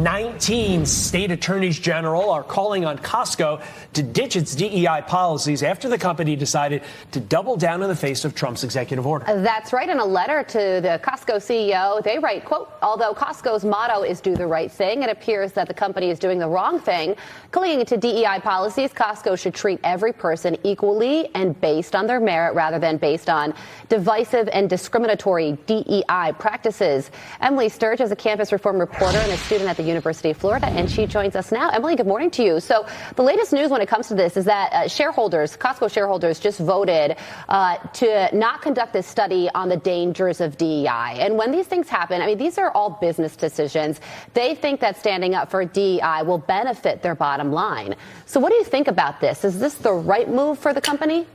19 state attorneys general are calling on Costco to ditch its DEI policies after the company decided to double down in the face of Trump's executive order. That's right. In a letter to the Costco CEO, they write, quote, although Costco's motto is do the right thing, it appears that the company is doing the wrong thing. Clinging to DEI policies, Costco should treat every person equally and based on their merit rather than based on divisive and discriminatory DEI practices. Emily Sturge is a campus reform reporter and a student at the University of Florida, and she joins us now. Emily, good morning to you. So the latest news when it comes to this is that Costco shareholders just voted to not conduct this study on the dangers of DEI. And when these things happen, I mean, these are all business decisions. They think that standing up for DEI will benefit their bottom line. So what do you think about this? Is this the right move for the company?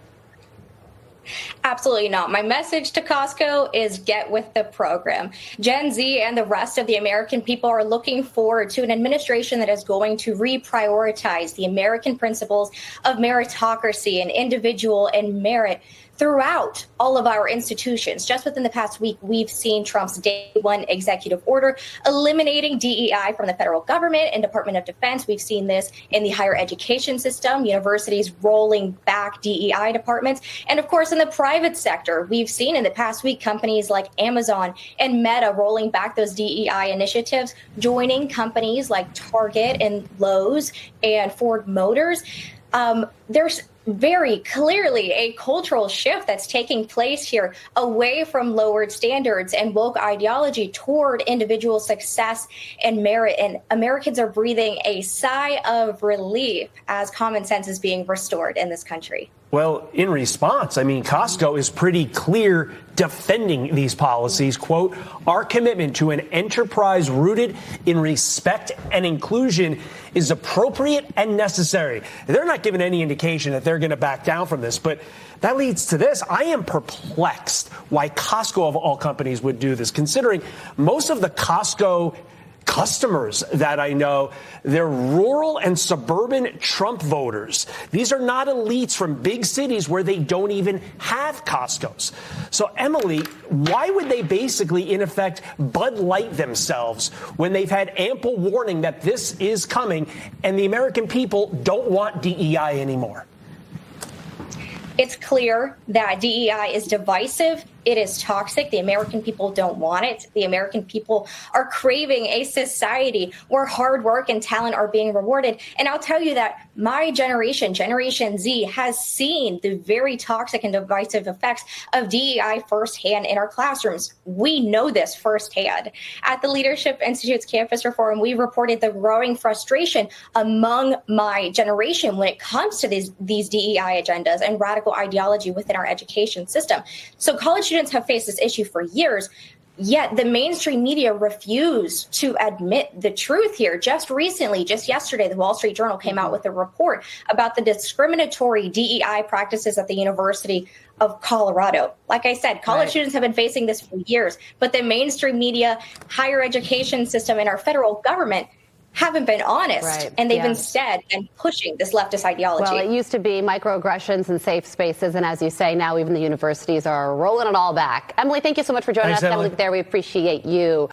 Absolutely not. My message to Costco is get with the program. Gen Z and the rest of the American people are looking forward to an administration that is going to reprioritize the American principles of meritocracy and individual and merit throughout all of our institutions. Just within the past week, we've seen Trump's day one executive order eliminating DEI from the federal government and Department of Defense. We've seen this in the higher education system, universities rolling back DEI departments. And of course, in the private sector, we've seen in the past week companies like Amazon and Meta rolling back those DEI initiatives, joining companies like Target and Lowe's and Ford Motors. There's very clearly a cultural shift that's taking place here away from lowered standards and woke ideology toward individual success and merit. And Americans are breathing a sigh of relief as common sense is being restored in this country. Well, in response, I mean, Costco is pretty clear defending these policies. Quote, our commitment to an enterprise rooted in respect and inclusion is appropriate and necessary. They're not giving any indication that they're going to back down from this. But that leads to this. I am perplexed why Costco, of all companies, would do this, considering most of the Costco customers that I know, they're rural and suburban Trump voters. These are not elites from big cities where they don't even have Costco's. So, Emily, why would they basically, in effect, Bud Light themselves when they've had ample warning that this is coming and the American people don't want DEI anymore? It's clear that DEI is divisive. It is toxic. The American people don't want it. The American people are craving a society where hard work and talent are being rewarded. And I'll tell you that my generation, Generation Z, has seen the very toxic and divisive effects of DEI firsthand in our classrooms. We know this firsthand. At the Leadership Institute's Campus Reform, we reported the growing frustration among my generation when it comes to these DEI agendas and radical ideology within our education system. So college students have faced this issue for years, yet the mainstream media refuse to admit the truth here. Just recently, just yesterday, the Wall Street Journal came out with a report about the discriminatory DEI practices at the University of Colorado. Like I said, college students have been facing this for years, but the mainstream media, higher education system, and our federal government haven't been honest, and they've instead been pushing this leftist ideology. Well, it used to be microaggressions and safe spaces, and as you say, now even the universities are rolling it all back. Emily, thank you so much for joining us. Emily, there, we appreciate you.